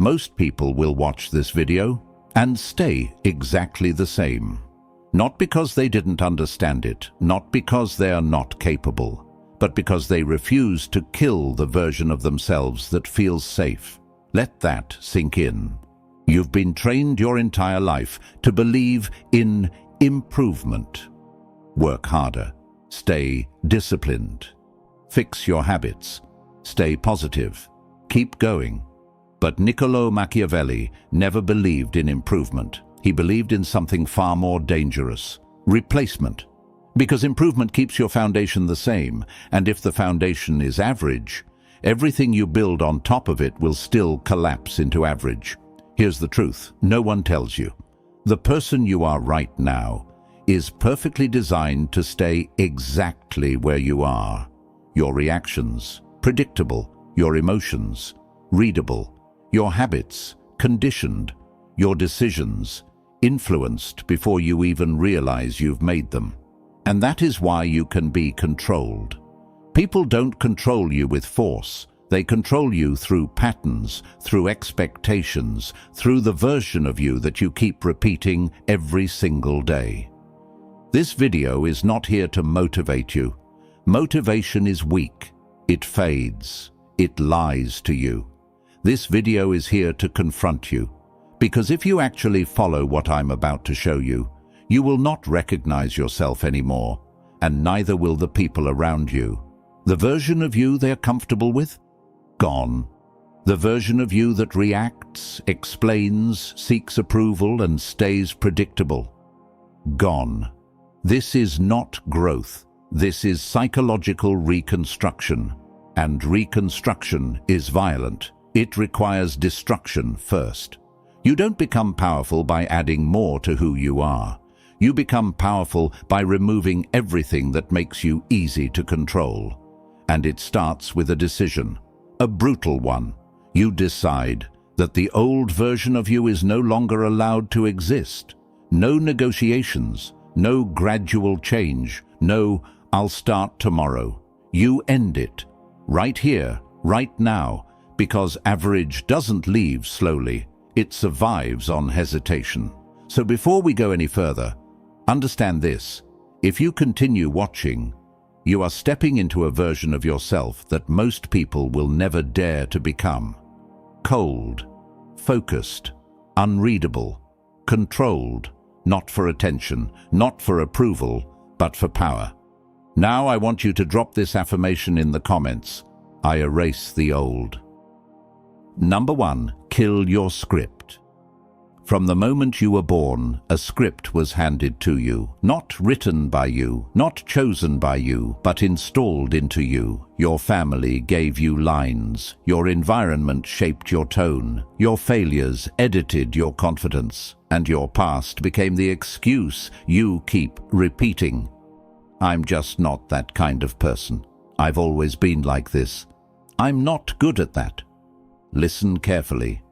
Most people will watch this video and stay exactly the same. Not because they didn't understand it, not because they are not capable, but because they refuse to kill the version of themselves that feels safe. Let that sink in. You've been trained your entire life to believe in improvement. Work harder. Stay disciplined. Fix your habits. Stay positive. Keep going. But Niccolò Machiavelli never believed in improvement. He believed in something far more dangerous: replacement. Because improvement keeps your foundation the same, and if the foundation is average, everything you build on top of it will still collapse into average. Here's the truth no one tells you. The person you are right now is perfectly designed to stay exactly where you are. Your reactions, predictable. Your emotions, readable. Your habits, conditioned. Your decisions, influenced before you even realize you've made them. And that is why you can be controlled. People don't control you with force. They control you through patterns, through expectations, through the version of you that you keep repeating every single day. This video is not here to motivate you. Motivation is weak. It fades. It lies to you. This video is here to confront you. Because if you actually follow what I'm about to show you, you will not recognize yourself anymore, and neither will the people around you. The version of you they're comfortable with? Gone. The version of you that reacts, explains, seeks approval, and stays predictable? Gone. This is not growth. This is psychological reconstruction. And reconstruction is violent. It requires destruction first. You don't become powerful by adding more to who you are. You become powerful by removing everything that makes you easy to control. And it starts with a decision, a brutal one. You decide that the old version of you is no longer allowed to exist. No negotiations, no gradual change, no "I'll start tomorrow." You end it, right here, right now, because average doesn't leave slowly. It survives on hesitation. So before we go any further, understand this. If you continue watching, you are stepping into a version of yourself that most people will never dare to become. Cold, focused, unreadable, controlled, not for attention, not for approval, but for power. Now I want you to drop this affirmation in the comments. I erase the old. Number 1, kill your script. From the moment you were born, a script was handed to you, not written by you, not chosen by you, but installed into you. Your family gave you lines, your environment shaped your tone, your failures edited your confidence, and your past became the excuse you keep repeating. I'm just not that kind of person. I've always been like this. I'm not good at that. Listen carefully.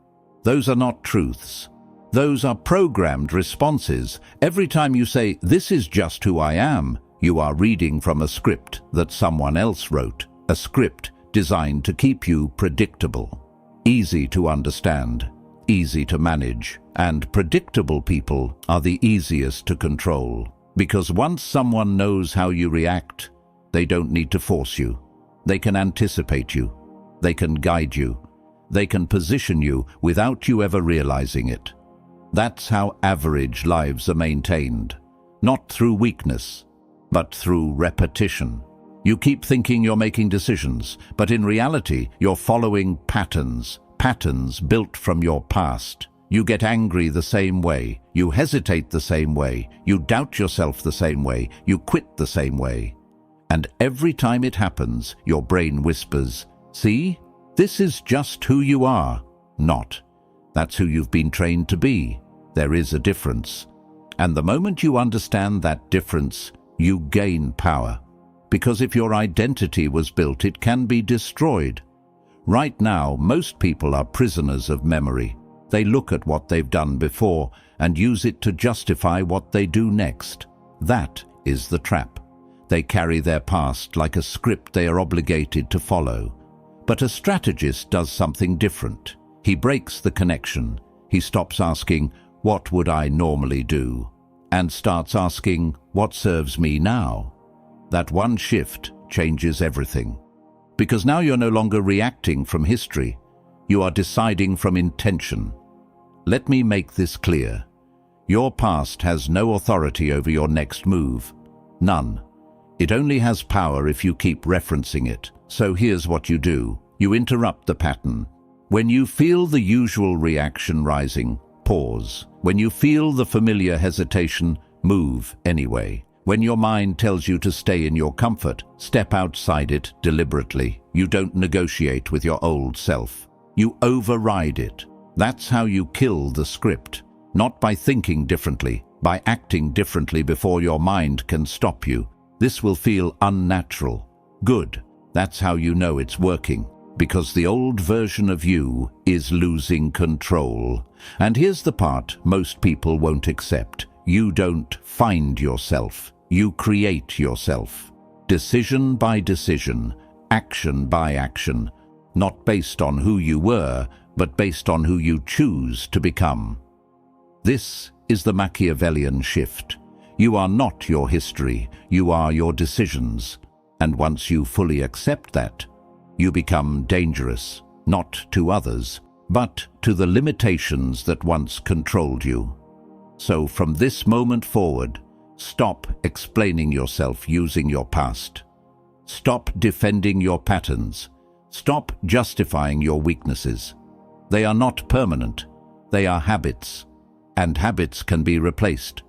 Those are not truths. Those are programmed responses. Every time you say, "This is just who I am," you are reading from a script that someone else wrote, a script designed to keep you predictable. Easy to understand, easy to manage, and predictable people are the easiest to control. Because once someone knows how you react, they don't need to force you. They can anticipate you. They can guide you. They can position you without you ever realizing it. That's how average lives are maintained. Not through weakness, but through repetition. You keep thinking you're making decisions, but in reality, you're following patterns built from your past. You get angry the same way. You hesitate the same way. You doubt yourself the same way. You quit the same way. And every time it happens, your brain whispers, "See? This is just who you are." Not. That's who you've been trained to be. There is a difference. And the moment you understand that difference, you gain power. Because if your identity was built, it can be destroyed. Right now, most people are prisoners of memory. They look at what they've done before and use it to justify what they do next. That is the trap. They carry their past like a script they are obligated to follow. But a strategist does something different. He breaks the connection. He stops asking, "What would I normally do?" and starts asking, "What serves me now?" That one shift changes everything. Because now you're no longer reacting from history. You are deciding from intention. Let me make this clear. Your past has no authority over your next move. None. It only has power if you keep referencing it. So here's what you do. You interrupt the pattern. When you feel the usual reaction rising, pause. When you feel the familiar hesitation, move anyway. When your mind tells you to stay in your comfort, step outside it deliberately. You don't negotiate with your old self. You override it. That's how you kill the script. Not by thinking differently, by acting differently before your mind can stop you. This will feel unnatural. Good. That's how you know it's working. Because the old version of you is losing control. And here's the part most people won't accept. You don't find yourself. You create yourself. Decision by decision, action by action. Not based on who you were, but based on who you choose to become. This is the Machiavellian shift. You are not your history. You are your decisions. And once you fully accept that, you become dangerous, not to others, but to the limitations that once controlled you. So from this moment forward, stop explaining yourself using your past. Stop defending your patterns. Stop justifying your weaknesses. They are not permanent. They are habits, and habits can be replaced.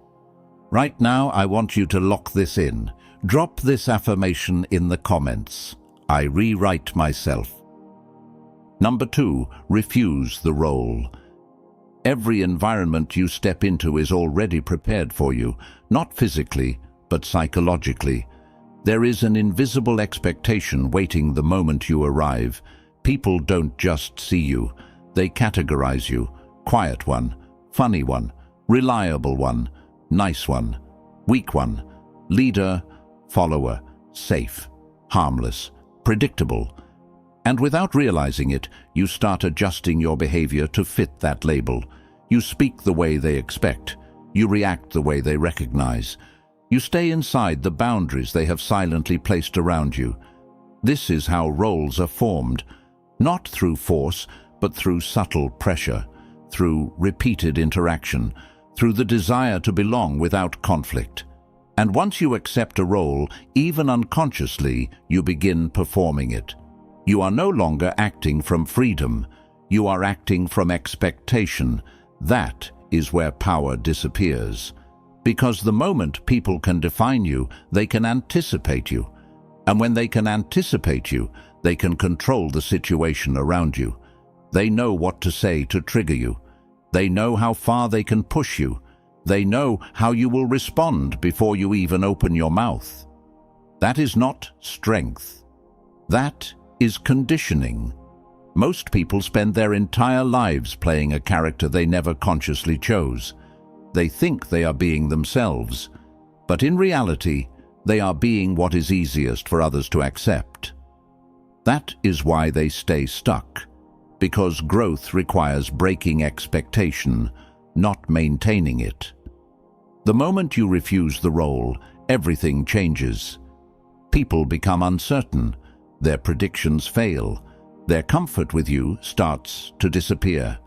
Right now, I want you to lock this in. Drop this affirmation in the comments. I rewrite myself. Number 2, refuse the role. Every environment you step into is already prepared for you, not physically, but psychologically. There is an invisible expectation waiting the moment you arrive. People don't just see you, they categorize you. Quiet one, funny one, reliable one, nice one, weak one, leader, follower, safe, harmless, predictable. And without realizing it, you start adjusting your behavior to fit that label. You speak the way they expect. You react the way they recognize. You stay inside the boundaries they have silently placed around you. This is how roles are formed, not through force, but through subtle pressure, through repeated interaction, through the desire to belong without conflict. And once you accept a role, even unconsciously, you begin performing it. You are no longer acting from freedom. You are acting from expectation. That is where power disappears. Because the moment people can define you, they can anticipate you. And when they can anticipate you, they can control the situation around you. They know what to say to trigger you. They know how far they can push you. They know how you will respond before you even open your mouth. That is not strength. That is conditioning. Most people spend their entire lives playing a character they never consciously chose. They think they are being themselves, but in reality, they are being what is easiest for others to accept. That is why they stay stuck, because growth requires breaking expectation, not maintaining it. The moment you refuse the role, everything changes. People become uncertain, their predictions fail, their comfort with you starts to disappear,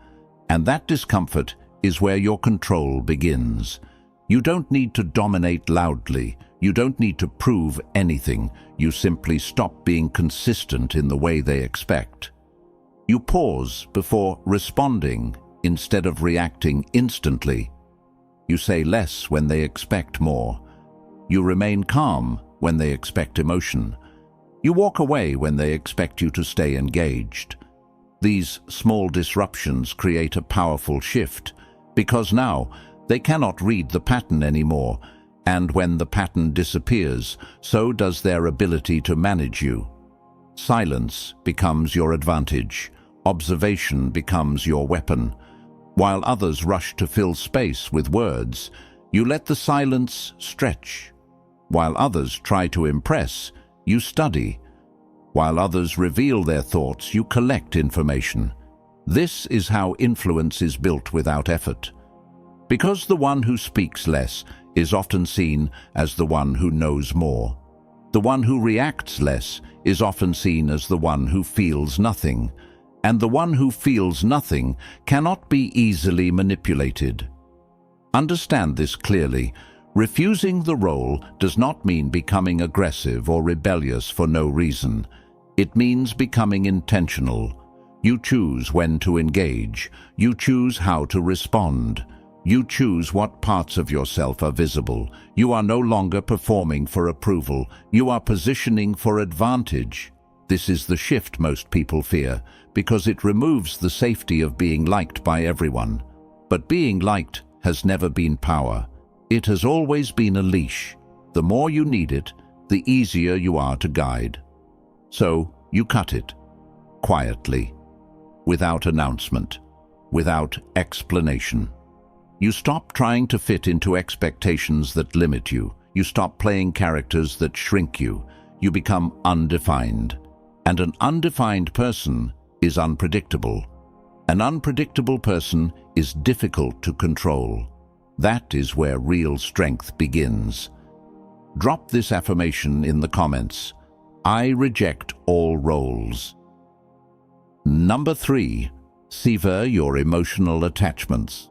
and that discomfort is where your control begins. You don't need to dominate loudly. You don't need to prove anything. You simply stop being consistent in the way they expect. You pause before responding instead of reacting instantly. You say less when they expect more. You remain calm when they expect emotion. You walk away when they expect you to stay engaged. These small disruptions create a powerful shift, because now they cannot read the pattern anymore, and when the pattern disappears, so does their ability to manage you. Silence becomes your advantage. Observation becomes your weapon. While others rush to fill space with words, you let the silence stretch. While others try to impress, you study. While others reveal their thoughts, you collect information. This is how influence is built without effort. Because the one who speaks less is often seen as the one who knows more. The one who reacts less is often seen as the one who feels nothing, and the one who feels nothing cannot be easily manipulated. Understand this clearly. Refusing the role does not mean becoming aggressive or rebellious for no reason. It means becoming intentional. You choose when to engage. You choose how to respond. You choose what parts of yourself are visible. You are no longer performing for approval. You are positioning for advantage. This is the shift most people fear, because it removes the safety of being liked by everyone. But being liked has never been power. It has always been a leash. The more you need it, the easier you are to guide. So you cut it, quietly, without announcement, without explanation. You stop trying to fit into expectations that limit you. You stop playing characters that shrink you. You become undefined. And an undefined person is unpredictable. An unpredictable person is difficult to control. That is where real strength begins. Drop this affirmation in the comments. I reject all roles. Number 3. Sever your emotional attachments.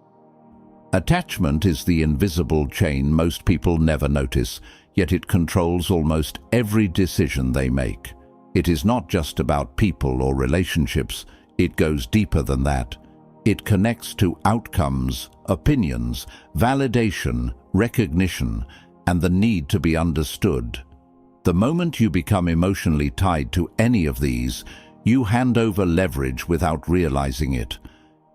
Attachment is the invisible chain most people never notice, yet it controls almost every decision they make. It is not just about people or relationships, it goes deeper than that. It connects to outcomes, opinions, validation, recognition, and the need to be understood. The moment you become emotionally tied to any of these, you hand over leverage without realizing it.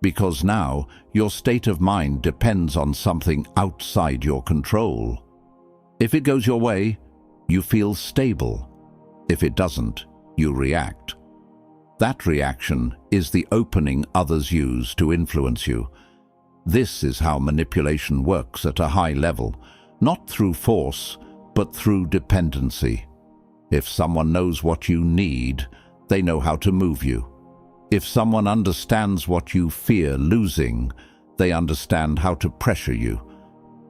Because now, your state of mind depends on something outside your control. If it goes your way, you feel stable. If it doesn't, you react. That reaction is the opening others use to influence you. This is how manipulation works at a high level, not through force, but through dependency. If someone knows what you need, they know how to move you. If someone understands what you fear losing, they understand how to pressure you.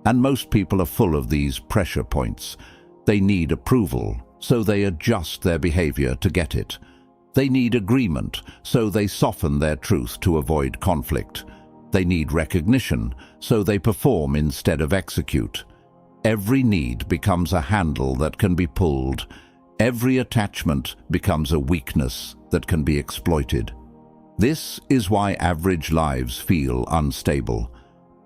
And most people are full of these pressure points. They need approval, so they adjust their behavior to get it. They need agreement, so they soften their truth to avoid conflict. They need recognition, so they perform instead of execute. Every need becomes a handle that can be pulled. Every attachment becomes a weakness that can be exploited. This is why average lives feel unstable.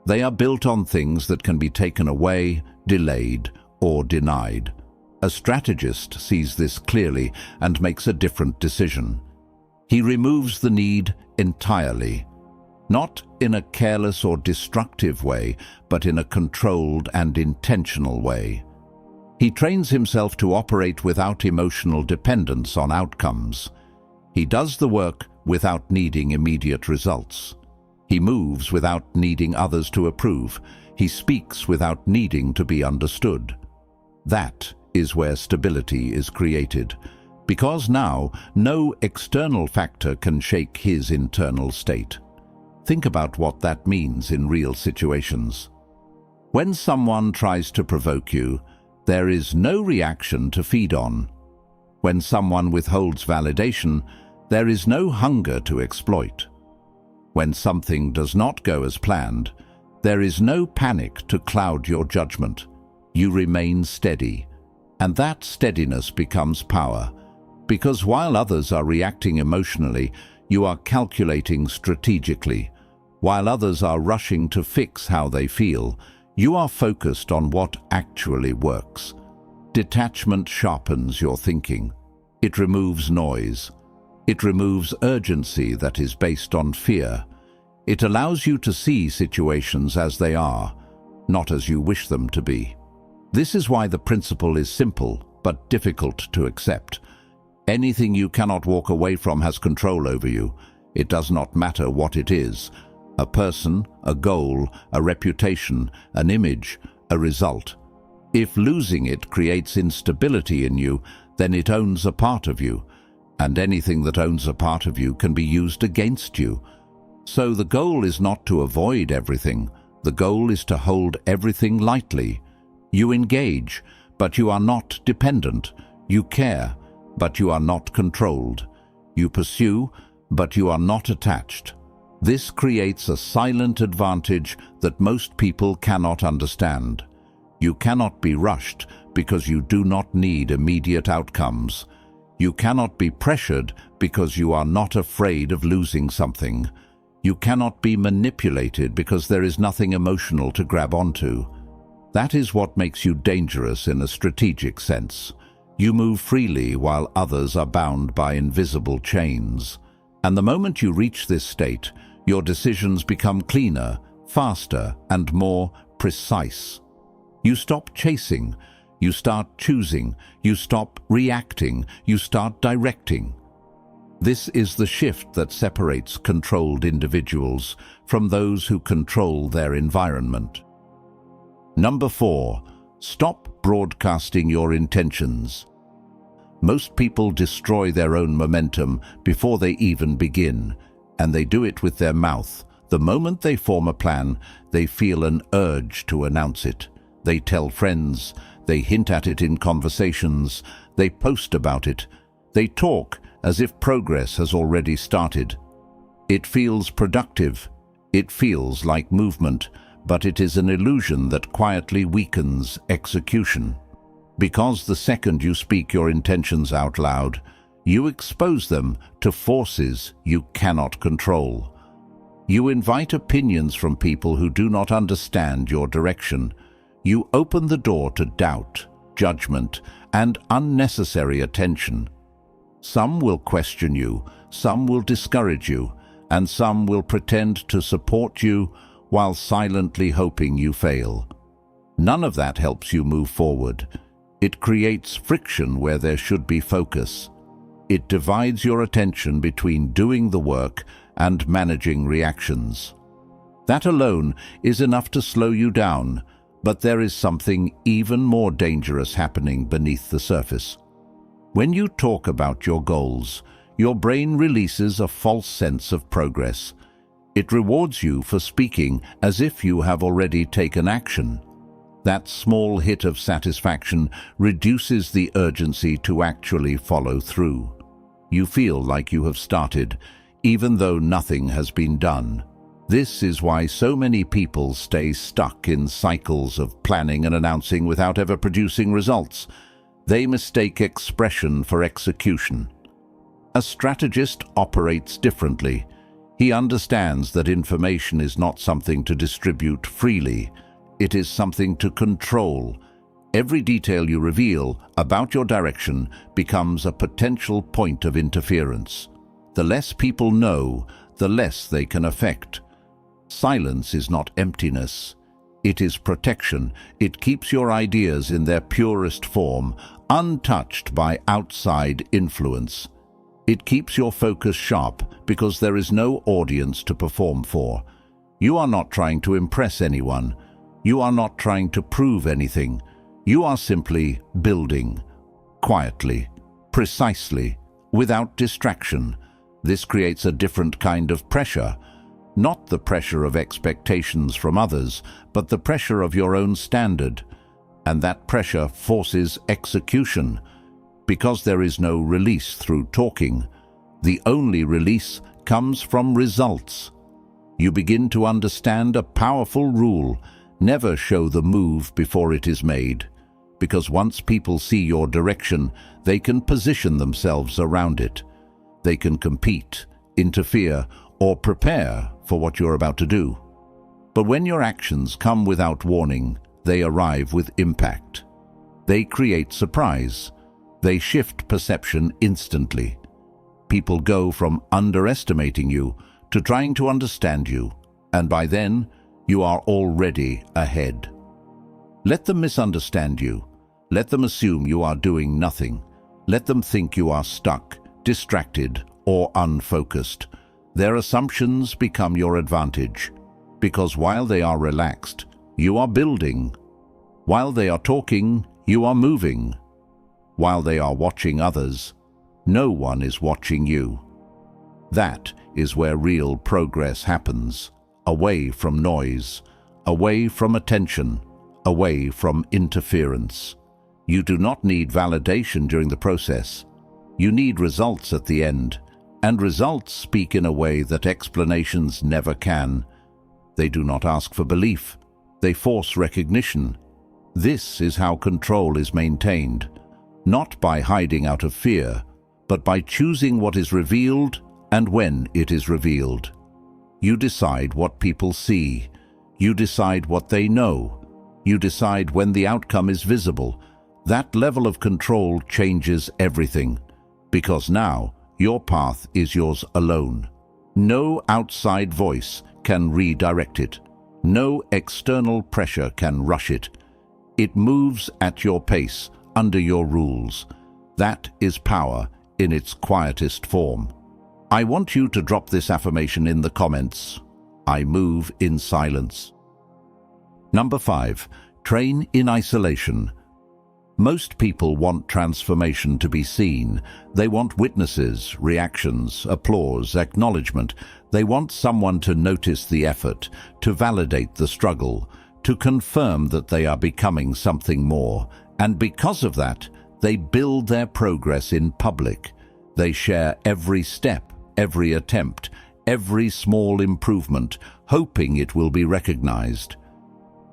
They are built on things that can be taken away, delayed, or denied. A strategist sees this clearly and makes a different decision. He removes the need entirely, not in a careless or destructive way, but in a controlled and intentional way. He trains himself to operate without emotional dependence on outcomes. He does the work without needing immediate results. He moves without needing others to approve. He speaks without needing to be understood. That is where stability is created, because now no external factor can shake his internal state. Think about what that means in real situations. When someone tries to provoke you, there is no reaction to feed on. When someone withholds validation, there is no hunger to exploit. When something does not go as planned, there is no panic to cloud your judgment. You remain steady, and that steadiness becomes power, because while others are reacting emotionally, you are calculating strategically. While others are rushing to fix how they feel, you are focused on what actually works. Detachment sharpens your thinking. It removes noise. It removes urgency that is based on fear. It allows you to see situations as they are, not as you wish them to be. This is why the principle is simple, but difficult to accept. Anything you cannot walk away from has control over you. It does not matter what it is. A person, a goal, a reputation, an image, a result. If losing it creates instability in you, then it owns a part of you. And anything that owns a part of you can be used against you. So the goal is not to avoid everything. The goal is to hold everything lightly. You engage, but you are not dependent. You care, but you are not controlled. You pursue, but you are not attached. This creates a silent advantage that most people cannot understand. You cannot be rushed because you do not need immediate outcomes. You cannot be pressured because you are not afraid of losing something. You cannot be manipulated because there is nothing emotional to grab onto. That is what makes you dangerous in a strategic sense. You move freely while others are bound by invisible chains. And the moment you reach this state, your decisions become cleaner, faster, and more precise. You stop chasing, you start choosing, you stop reacting, you start directing. This is the shift that separates controlled individuals from those who control their environment. Number 4. Stop broadcasting your intentions. Most people destroy their own momentum before they even begin, and they do it with their mouth. The moment they form a plan, they feel an urge to announce it. They tell friends, they hint at it in conversations, they post about it, they talk as if progress has already started. It feels productive, it feels like movement, but it is an illusion that quietly weakens execution. Because the second you speak your intentions out loud, you expose them to forces you cannot control. You invite opinions from people who do not understand your direction. You open the door to doubt, judgment, and unnecessary attention. Some will question you, some will discourage you, and some will pretend to support you while silently hoping you fail. None of that helps you move forward. It creates friction where there should be focus. It divides your attention between doing the work and managing reactions. That alone is enough to slow you down, but there is something even more dangerous happening beneath the surface. When you talk about your goals, your brain releases a false sense of progress. It rewards you for speaking as if you have already taken action. That small hit of satisfaction reduces the urgency to actually follow through. You feel like you have started, even though nothing has been done. This is why so many people stay stuck in cycles of planning and announcing without ever producing results. They mistake expression for execution. A strategist operates differently. He understands that information is not something to distribute freely. It is something to control. Every detail you reveal about your direction becomes a potential point of interference. The less people know, the less they can affect. Silence is not emptiness. It is protection. It keeps your ideas in their purest form, untouched by outside influence. It keeps your focus sharp because there is no audience to perform for. You are not trying to impress anyone. You are not trying to prove anything. You are simply building, quietly, precisely, without distraction. This creates a different kind of pressure. Not the pressure of expectations from others, but the pressure of your own standard. And that pressure forces execution. Because there is no release through talking, the only release comes from results. You begin to understand a powerful rule: never show the move before it is made. Because once people see your direction, they can position themselves around it. They can compete, interfere, or prepare for what you're about to do. But when your actions come without warning, they arrive with impact. They create surprise. They shift perception instantly. People go from underestimating you to trying to understand you, and by then, you are already ahead. Let them misunderstand you. Let them assume you are doing nothing. Let them think you are stuck, distracted, or unfocused. Their assumptions become your advantage, because while they are relaxed, you are building. While they are talking, you are moving. While they are watching others, no one is watching you. That is where real progress happens, away from noise, away from attention, away from interference. You do not need validation during the process. You need results at the end, and results speak in a way that explanations never can. They do not ask for belief. They force recognition. This is how control is maintained, not by hiding out of fear, but by choosing what is revealed and when it is revealed. You decide what people see. You decide what they know. You decide when the outcome is visible. That level of control changes everything, because now your path is yours alone. No outside voice can redirect it. No external pressure can rush it. It moves at your pace, under your rules. That is power in its quietest form. I want you to drop this affirmation in the comments. I move in silence. Number 5. Train in isolation. Most people want transformation to be seen. They want witnesses, reactions, applause, acknowledgement. They want someone to notice the effort, to validate the struggle, to confirm that they are becoming something more. And because of that, they build their progress in public. They share every step, every attempt, every small improvement, hoping it will be recognized.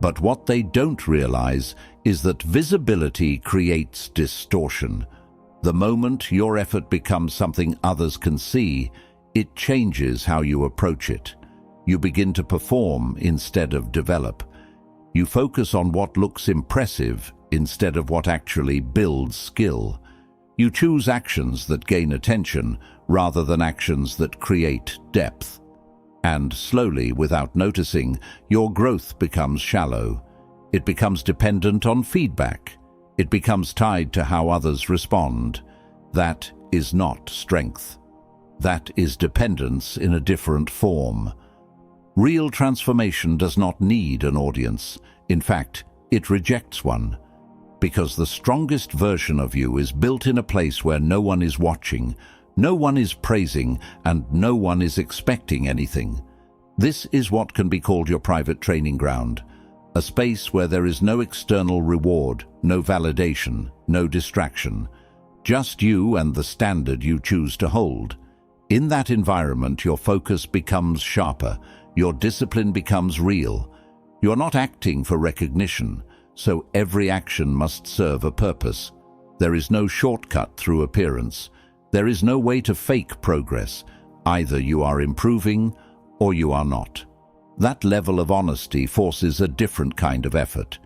But what they don't realize is that visibility creates distortion. The moment your effort becomes something others can see, it changes how you approach it. You begin to perform instead of develop. You focus on what looks impressive instead of what actually builds skill. You choose actions that gain attention rather than actions that create depth. And slowly, without noticing, your growth becomes shallow. It becomes dependent on feedback. It becomes tied to how others respond. That is not strength. That is dependence in a different form. Real transformation does not need an audience. In fact, it rejects one. Because the strongest version of you is built in a place where no one is watching, no one is praising, and no one is expecting anything. This is what can be called your private training ground, a space where there is no external reward, no validation, no distraction, just you and the standard you choose to hold. In that environment, your focus becomes sharper, your discipline becomes real. You are not acting for recognition, so every action must serve a purpose. There is no shortcut through appearance. There is no way to fake progress. Either you are improving or you are not. That level of honesty forces a different kind of effort.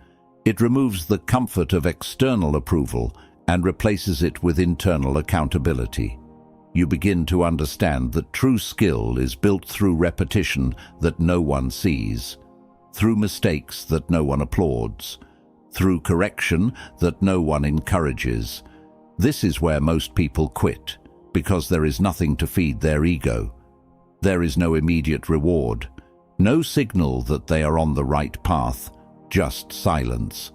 It removes the comfort of external approval and replaces it with internal accountability. You begin to understand that true skill is built through repetition that no one sees, through mistakes that no one applauds, through correction that no one encourages. This is where most people quit, because there is nothing to feed their ego. There is no immediate reward, no signal that they are on the right path, just silence.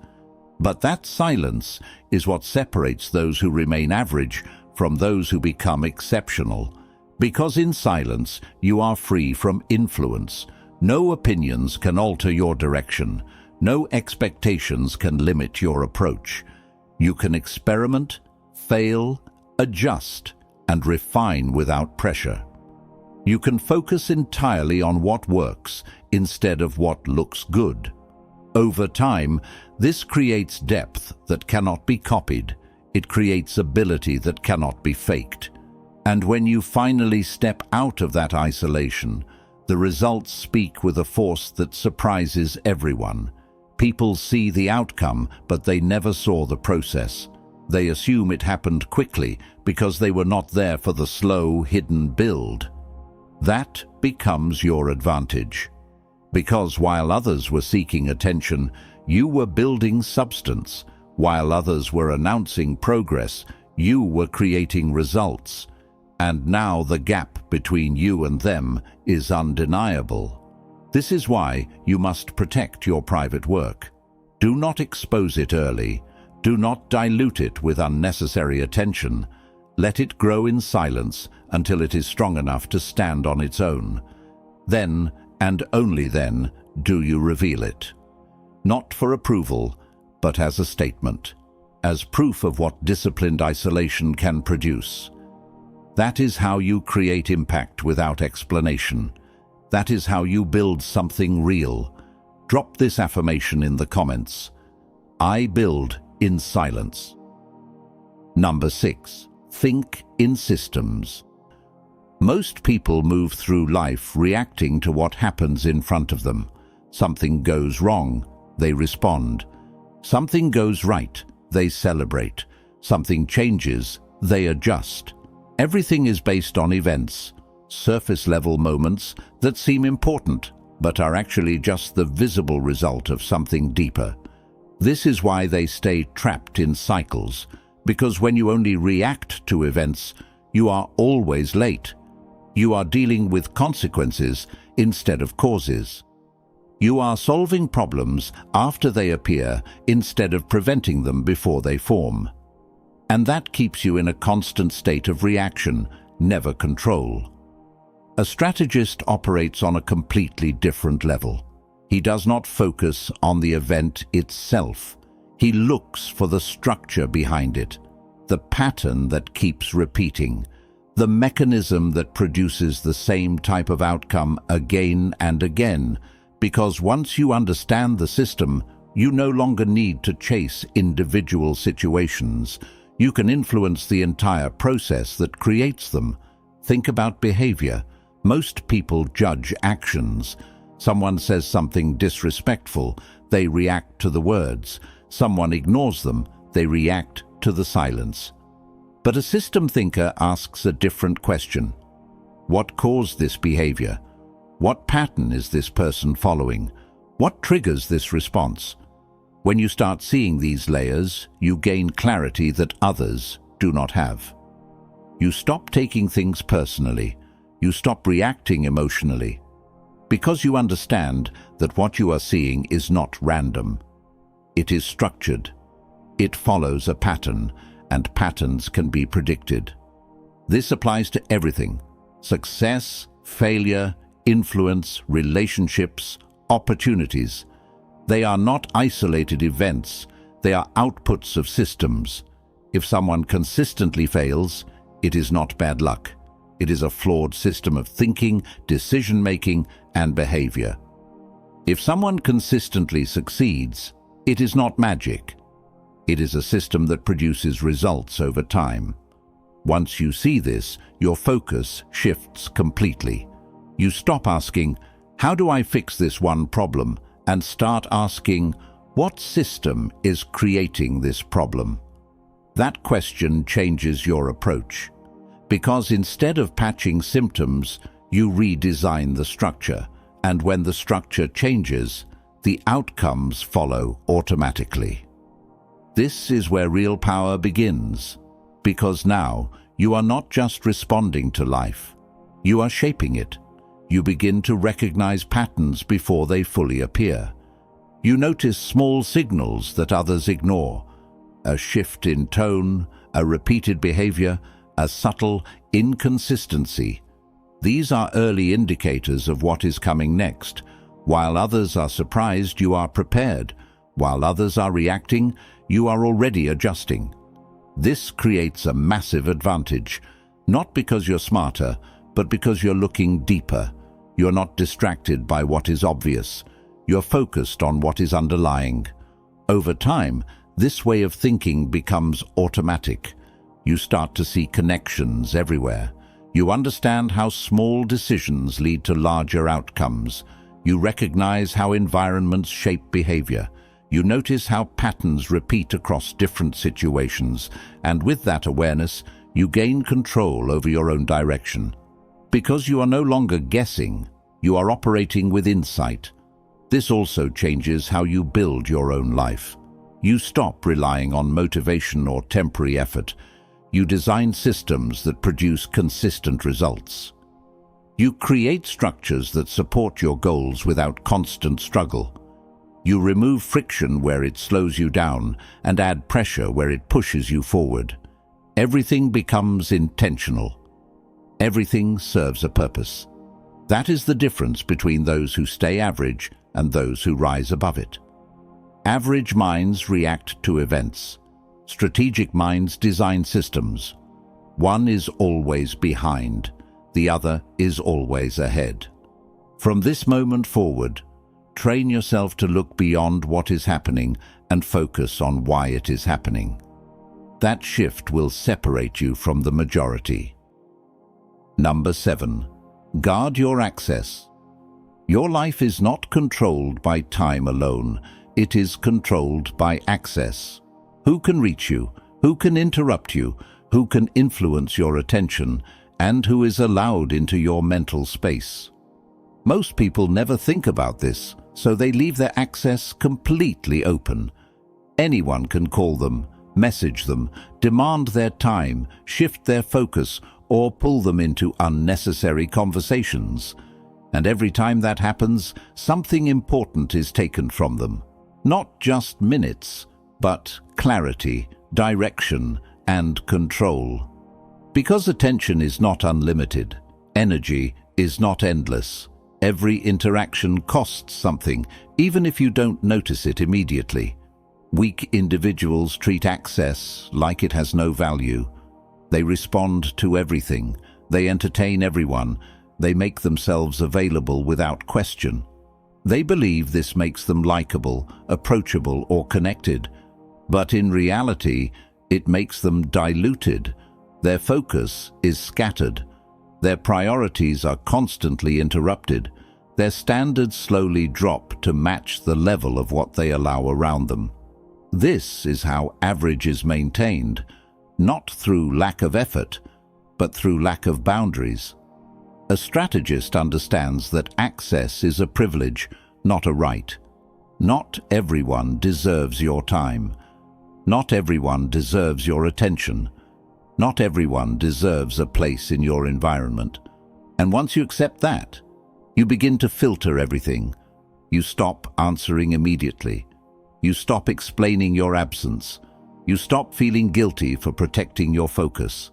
But that silence is what separates those who remain average from those who become exceptional. Because in silence, you are free from influence. No opinions can alter your direction. No expectations can limit your approach. You can experiment, fail, adjust, and refine without pressure. You can focus entirely on what works instead of what looks good. Over time, this creates depth that cannot be copied. It creates ability that cannot be faked. And when you finally step out of that isolation, the results speak with a force that surprises everyone. People see the outcome, but they never saw the process. They assume it happened quickly because they were not there for the slow, hidden build. That becomes your advantage. Because while others were seeking attention, you were building substance. While others were announcing progress, you were creating results. And now the gap between you and them is undeniable. This is why you must protect your private work. Do not expose it early. Do not dilute it with unnecessary attention. Let it grow in silence until it is strong enough to stand on its own. Then, and only then, do you reveal it. Not for approval, but as a statement, as proof of what disciplined isolation can produce. That is how you create impact without explanation. That is how you build something real. Drop this affirmation in the comments. I build in silence. Number 6. Think in systems. Most people move through life reacting to what happens in front of them. Something goes wrong, they respond. Something goes right, they celebrate. Something changes, they adjust. Everything is based on events, surface-level moments that seem important, but are actually just the visible result of something deeper. This is why they stay trapped in cycles, because when you only react to events, you are always late. You are dealing with consequences instead of causes. You are solving problems after they appear instead of preventing them before they form. And that keeps you in a constant state of reaction, never control. A strategist operates on a completely different level. He does not focus on the event itself. He looks for the structure behind it, the pattern that keeps repeating, the mechanism that produces the same type of outcome again and again, because once you understand the system, you no longer need to chase individual situations. You can influence the entire process that creates them. Think about behavior. Most people judge actions. Someone says something disrespectful, they react to the words. Someone ignores them, they react to the silence. But a system thinker asks a different question. What caused this behavior? What pattern is this person following? What triggers this response? When you start seeing these layers, you gain clarity that others do not have. You stop taking things personally. You stop reacting emotionally. Because you understand that what you are seeing is not random. It is structured. It follows a pattern, and patterns can be predicted. This applies to everything: success, failure, influence, relationships, opportunities. They are not isolated events, they are outputs of systems. If someone consistently fails, it is not bad luck. It is a flawed system of thinking, decision-making, and behavior. If someone consistently succeeds, it is not magic. It is a system that produces results over time. Once you see this, your focus shifts completely. You stop asking, "How do I fix this one problem?" and start asking, "What system is creating this problem?" That question changes your approach, because instead of patching symptoms, you redesign the structure, and when the structure changes, the outcomes follow automatically. This is where real power begins, because now you are not just responding to life, you are shaping it. You begin to recognize patterns before they fully appear. You notice small signals that others ignore: a shift in tone, a repeated behavior, a subtle inconsistency. These are early indicators of what is coming next. While others are surprised, you are prepared. While others are reacting, you are already adjusting. This creates a massive advantage, not because you're smarter, but because you're looking deeper. You're not distracted by what is obvious. You're focused on what is underlying. Over time, this way of thinking becomes automatic. You start to see connections everywhere. You understand how small decisions lead to larger outcomes. You recognize how environments shape behavior. You notice how patterns repeat across different situations, and with that awareness, you gain control over your own direction. Because you are no longer guessing, you are operating with insight. This also changes how you build your own life. You stop relying on motivation or temporary effort. You design systems that produce consistent results. You create structures that support your goals without constant struggle. You remove friction where it slows you down and add pressure where it pushes you forward. Everything becomes intentional. Everything serves a purpose. That is the difference between those who stay average and those who rise above it. Average minds react to events. Strategic minds design systems. One is always behind. The other is always ahead. From this moment forward, train yourself to look beyond what is happening and focus on why it is happening. That shift will separate you from the majority. Number 7. Guard your access. Your life is not controlled by time alone. It is controlled by access. Who can reach you? Who can interrupt you? Who can influence your attention? And who is allowed into your mental space? Most people never think about this, so they leave their access completely open. Anyone can call them, message them, demand their time, shift their focus, or pull them into unnecessary conversations. And every time that happens, something important is taken from them. Not just minutes, but clarity, direction, and control. Because attention is not unlimited, energy is not endless. Every interaction costs something, even if you don't notice it immediately. Weak individuals treat access like it has no value. They respond to everything. They entertain everyone. They make themselves available without question. They believe this makes them likable, approachable, or connected. But in reality, it makes them diluted. Their focus is scattered. Their priorities are constantly interrupted. Their standards slowly drop to match the level of what they allow around them. This is how average is maintained, not through lack of effort, but through lack of boundaries. A strategist understands that access is a privilege, not a right. Not everyone deserves your time. Not everyone deserves your attention. Not everyone deserves a place in your environment. And once you accept that, you begin to filter everything. You stop answering immediately. You stop explaining your absence. You stop feeling guilty for protecting your focus.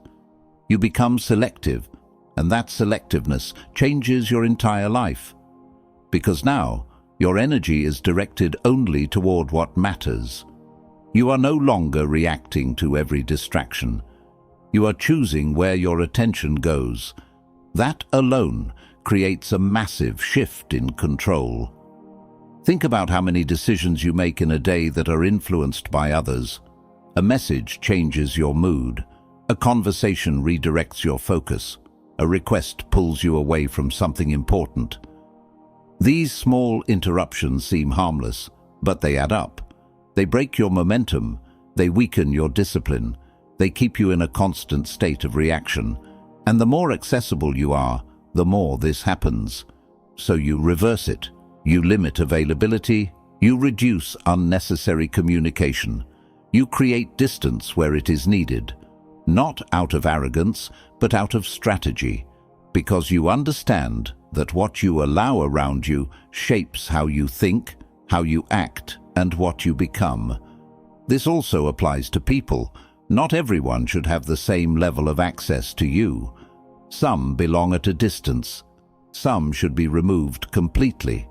You become selective, and that selectiveness changes your entire life. Because now, your energy is directed only toward what matters. You are no longer reacting to every distraction. You are choosing where your attention goes. That alone creates a massive shift in control. Think about how many decisions you make in a day that are influenced by others. A message changes your mood. A conversation redirects your focus. A request pulls you away from something important. These small interruptions seem harmless, but they add up. They break your momentum. They weaken your discipline. They keep you in a constant state of reaction. And the more accessible you are, the more this happens. So you reverse it. You limit availability. You reduce unnecessary communication. You create distance where it is needed. Not out of arrogance, but out of strategy. Because you understand that what you allow around you shapes how you think, how you act, and what you become. This also applies to people. Not everyone should have the same level of access to you. Some belong at a distance. Some should be removed completely.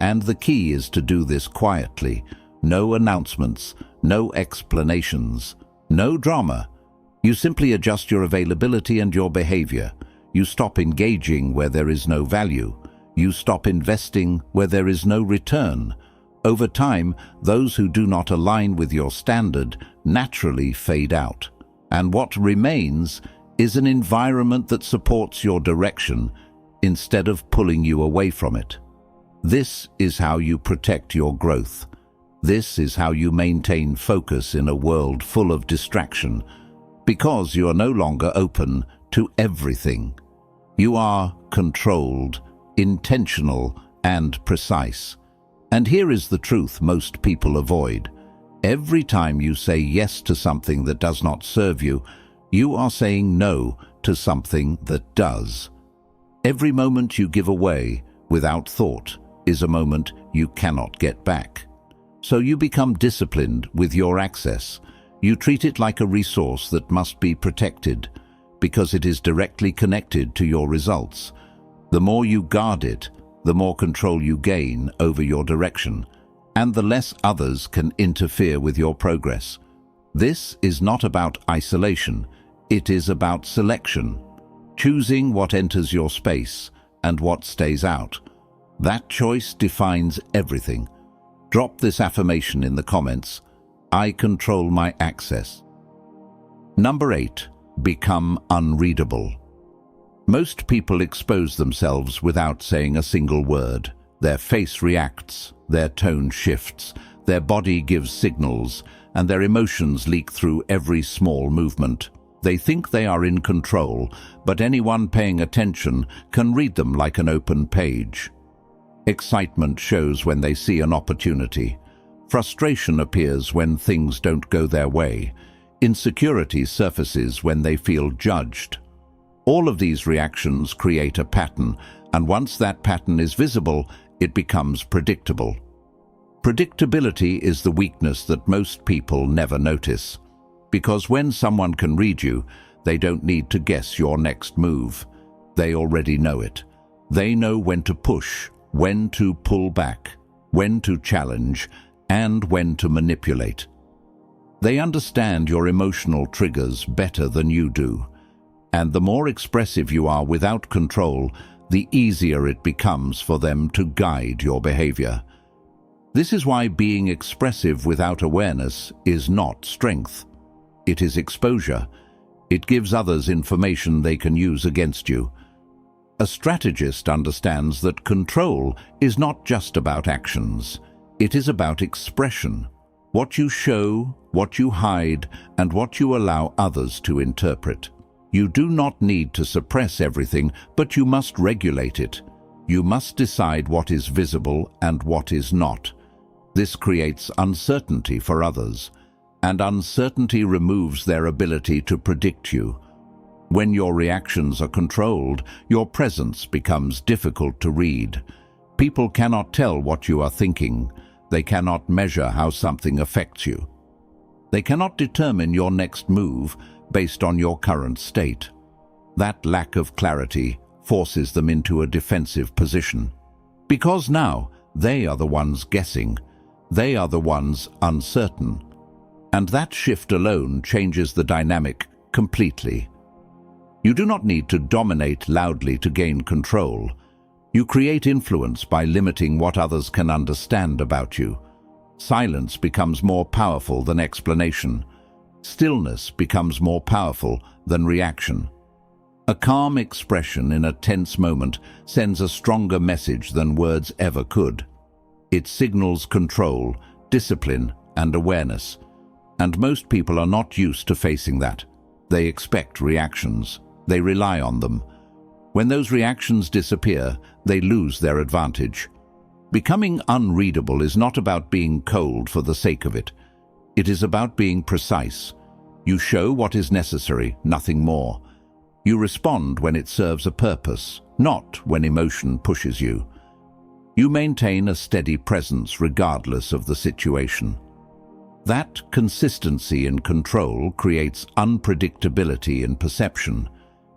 And the key is to do this quietly. No announcements, no explanations, no drama. You simply adjust your availability and your behavior. You stop engaging where there is no value. You stop investing where there is no return. Over time, those who do not align with your standard naturally fade out. And what remains is an environment that supports your direction instead of pulling you away from it. This is how you protect your growth. This is how you maintain focus in a world full of distraction, because you are no longer open to everything. You are controlled, intentional, and precise. And here is the truth most people avoid. Every time you say yes to something that does not serve you, you are saying no to something that does. Every moment you give away without thought is a moment you cannot get back. So you become disciplined with your access. You treat it like a resource that must be protected because it is directly connected to your results. The more you guard it, the more control you gain over your direction, and the less others can interfere with your progress. This is not about isolation, it is about selection, choosing what enters your space and what stays out. That choice defines everything. Drop this affirmation in the comments. I control my access. Number 8. Become unreadable. Most people expose themselves without saying a single word. Their face reacts, their tone shifts, their body gives signals, and their emotions leak through every small movement. They think they are in control, but anyone paying attention can read them like an open page. Excitement shows when they see an opportunity. Frustration appears when things don't go their way. Insecurity surfaces when they feel judged. All of these reactions create a pattern, and once that pattern is visible, it becomes predictable. Predictability is the weakness that most people never notice. Because when someone can read you, they don't need to guess your next move. They already know it. They know when to push, when to pull back, when to challenge, and when to manipulate. They understand your emotional triggers better than you do. And the more expressive you are without control, the easier it becomes for them to guide your behavior. This is why being expressive without awareness is not strength. It is exposure. It gives others information they can use against you. A strategist understands that control is not just about actions. It is about expression. What you show, what you hide, and what you allow others to interpret. You do not need to suppress everything, but you must regulate it. You must decide what is visible and what is not. This creates uncertainty for others, and uncertainty removes their ability to predict you. When your reactions are controlled, your presence becomes difficult to read. People cannot tell what you are thinking. They cannot measure how something affects you. They cannot determine your next move based on your current state. That lack of clarity forces them into a defensive position. Because now they are the ones guessing. They are the ones uncertain. And that shift alone changes the dynamic completely. You do not need to dominate loudly to gain control. You create influence by limiting what others can understand about you. Silence becomes more powerful than explanation. Stillness becomes more powerful than reaction. A calm expression in a tense moment sends a stronger message than words ever could. It signals control, discipline, and awareness. And most people are not used to facing that. They expect reactions. They rely on them. When those reactions disappear, they lose their advantage. Becoming unreadable is not about being cold for the sake of it. It is about being precise. You show what is necessary, nothing more. You respond when it serves a purpose, not when emotion pushes you. You maintain a steady presence regardless of the situation. That consistency in control creates unpredictability in perception.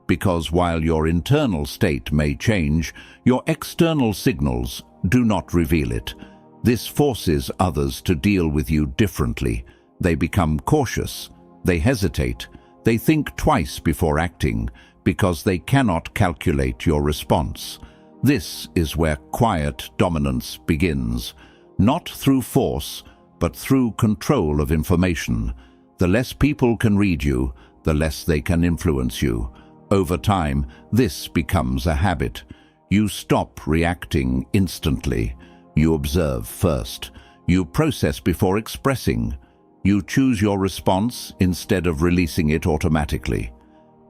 Because while your internal state may change, your external signals do not reveal it. This forces others to deal with you differently. They become cautious. They hesitate. They think twice before acting because they cannot calculate your response. This is where quiet dominance begins, not through force, but through control of information. The less people can read you, the less they can influence you. Over time, this becomes a habit. You stop reacting instantly. You observe first. You process before expressing. You choose your response instead of releasing it automatically.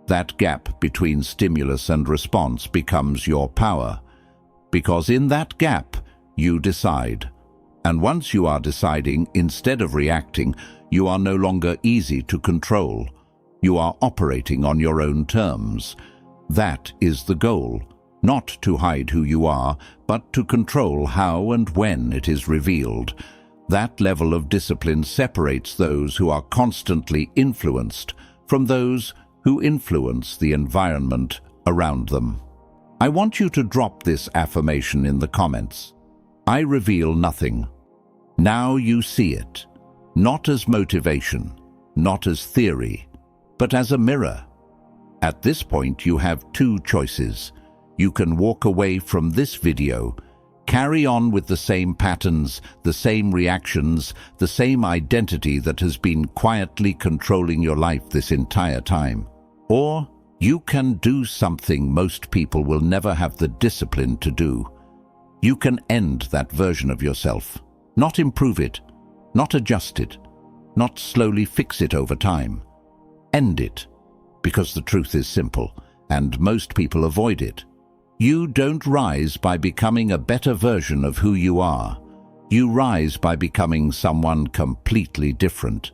That gap between stimulus and response becomes your power. Because in that gap, you decide. And once you are deciding instead of reacting, you are no longer easy to control. You are operating on your own terms. That is the goal, not to hide who you are, but to control how and when it is revealed. That level of discipline separates those who are constantly influenced from those who influence the environment around them. I want you to drop this affirmation in the comments. I reveal nothing. Now you see it, not as motivation, not as theory, but as a mirror. At this point, you have two choices. You can walk away from this video, carry on with the same patterns, the same reactions, the same identity that has been quietly controlling your life this entire time. Or you can do something most people will never have the discipline to do. You can end that version of yourself, not improve it, not adjust it, not slowly fix it over time. End it, because the truth is simple, and most people avoid it. You don't rise by becoming a better version of who you are. You rise by becoming someone completely different,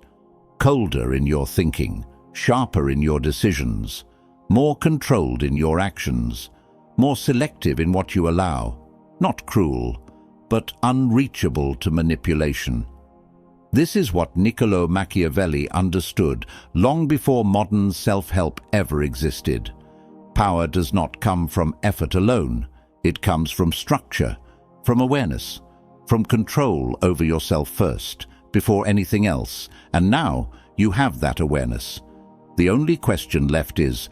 colder in your thinking, sharper in your decisions, more controlled in your actions, more selective in what you allow, not cruel, but unreachable to manipulation. This is what Niccolò Machiavelli understood long before modern self-help ever existed. Power does not come from effort alone. It comes from structure, from awareness, from control over yourself first, before anything else. And now you have that awareness. The only question left is,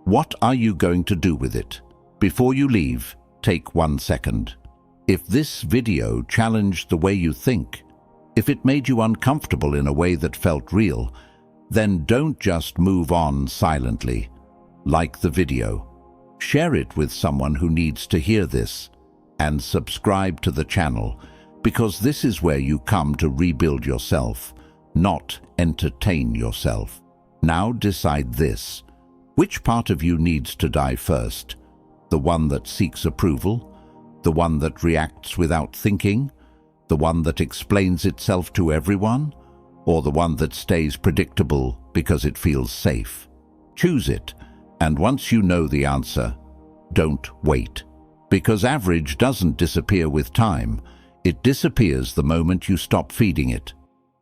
what are you going to do with it? Before you leave, take 1 second. If this video challenged the way you think, if it made you uncomfortable in a way that felt real, then don't just move on silently. Like the video, share it with someone who needs to hear this, and subscribe to the channel, because this is where you come to rebuild yourself, not entertain yourself. Now decide this. Which part of you needs to die first? The one that seeks approval? The one that reacts without thinking? The one that explains itself to everyone? Or the one that stays predictable because it feels safe? Choose it. And once you know the answer, don't wait. Because average doesn't disappear with time. It disappears the moment you stop feeding it.